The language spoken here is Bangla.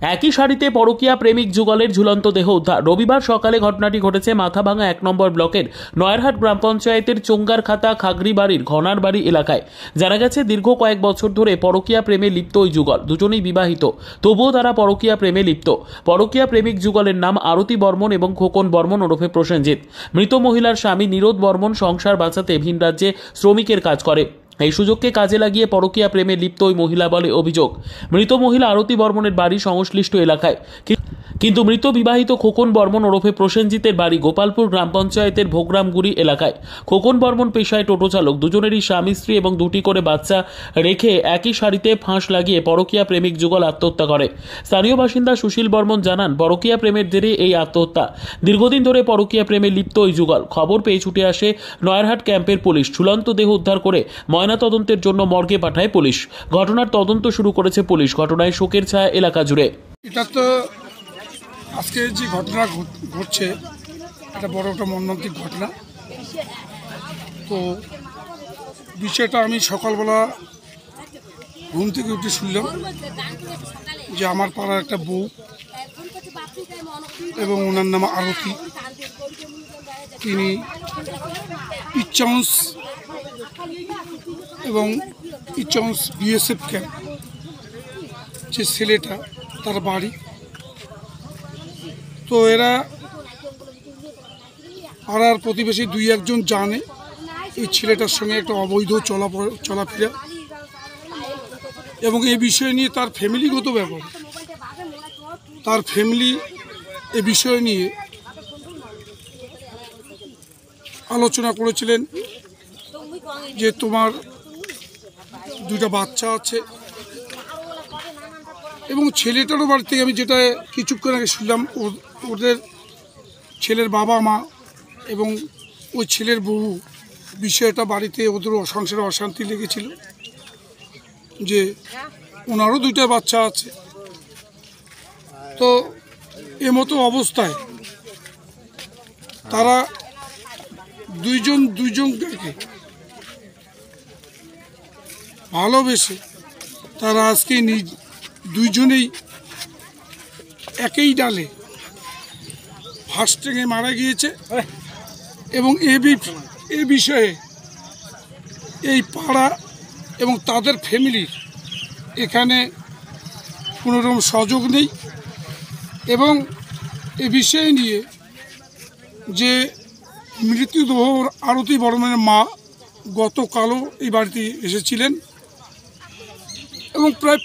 একই শাড়িতে পরকীয়া প্রেমিক যুগলের ঝুলন্ত দেহ উদ্ধার। রবিবার সকালে ঘটনাটি ঘটেছে মাথাভাঙা ১ নম্বর ব্লকের নয়ারহাট গ্রাম পঞ্চায়েতের চোঙ্গারখাতা খাগড়িবাড়ির ঘনারবাড়ি এলাকায়। জানা গেছে, দীর্ঘ কয়েক বছর ধরে পরকীয়া প্রেমে লিপ্ত ওই যুগল দুজনেই বিবাহিত, তবুও তারা পরকীয়া প্রেমে লিপ্ত। পরকীয়া প্রেমিক যুগলের নাম আরতি বর্মন এবং খোকন বর্মন ওরফে প্রসেনজিৎ। মৃত মহিলার স্বামী নিরোদ বর্মন সংসার বাঁচাতে ভিন রাজ্যে শ্রমিকের কাজ করে। এই সুযোগকে কাজে লাগিয়ে পরকীয়া প্রেমে লিপ্ত ওই মহিলা বলে অভিযোগ। মৃত মহিলা আরতি বর্মনের বাড়ি সংশ্লিষ্ট এলাকায়, কিন্তু মৃত বিবাহিত খোকন বর্মন ওরফে প্রসেনজিতের বাড়ি গোপালপুর গ্রাম পঞ্চায়েতের ভোগরামগুড়ি এলাকায়। খোকন বর্মন পেশায় টোটো চালক। দুজনেরই স্বামী স্ত্রী এবং 2টি করে বাচ্চা রেখে একই শাড়িতে ফাঁস লাগিয়ে পরকীয়া প্রেমিক যুগল আত্মহত্যা করে। স্থানীয় বাসিন্দা সুশীল বর্মন জানান, পরকীয়া প্রেমের জেরে এই আত্মহত্যা। দীর্ঘদিন ধরে পরকীয়া প্রেমে লিপ্ত ওই যুগল। খবর পেয়ে ছুটে আসে নয়ারহাট ক্যাম্পের পুলিশ। ঝুলন্ত দেহ উদ্ধার করে ময়নাতদন্তের জন্য মর্গে পাঠায় পুলিশ। ঘটনার তদন্ত শুরু করেছে পুলিশ। ঘটনায় শোকের ছায়া এলাকা জুড়ে। এটা তো আজকে যে ঘটনা ঘটছে, এটা বড় একটা মর্মান্তিক ঘটনা। তো বিষয়টা আমি সকালবেলা ঘুম থেকে উঠে শুনলাম যে আমার পাড়ার একটা বউ এবং ওনার নাম আরতি, তিনি ইচ্চাউন্স এবং ইচ্চাউন্স বিএসএফ ক্যাম্প যে ছেলেটা, তার বাড়ি। তো এরা পাড়ার প্রতিবেশী 2-1 জন জানে এই ছেলেটার সঙ্গে একটা অবৈধ চলাফেরা, এবং এই বিষয় নিয়ে তার ফ্যামিলিগত ব্যাপার, তার ফ্যামিলি এ বিষয় নিয়ে আলোচনা করেছিলেন যে তোমার 2টা বাচ্চা আছে, এবং ছেলেটারও বাড়ি থেকে আমি যেটা কিছুক্ষণ আগে শুনলাম, ওদের ছেলের বাবা মা এবং ওই ছেলের বউ বিষয়টা বাড়িতে ওদের সংসারে অশান্তি লেগেছিল, যে ওনারও 2টা বাচ্চা আছে। তো এমতো অবস্থায় তারা দুইজনকে ভালোবেসে তারা আজকে দুইজনেই একই ডালে ফাঁস টেনে মারা গিয়েছে। এবং এ বিষয়ে এই পাড়া এবং তাদের ফ্যামিলির এখানে কোনোরকম সহযোগ নেই, এবং এ বিষয় নিয়ে যে মৃতদেহ আরতি বর্মনের মা গতকালও এই বাড়িতে এসেছিলেন, এবং প্রায়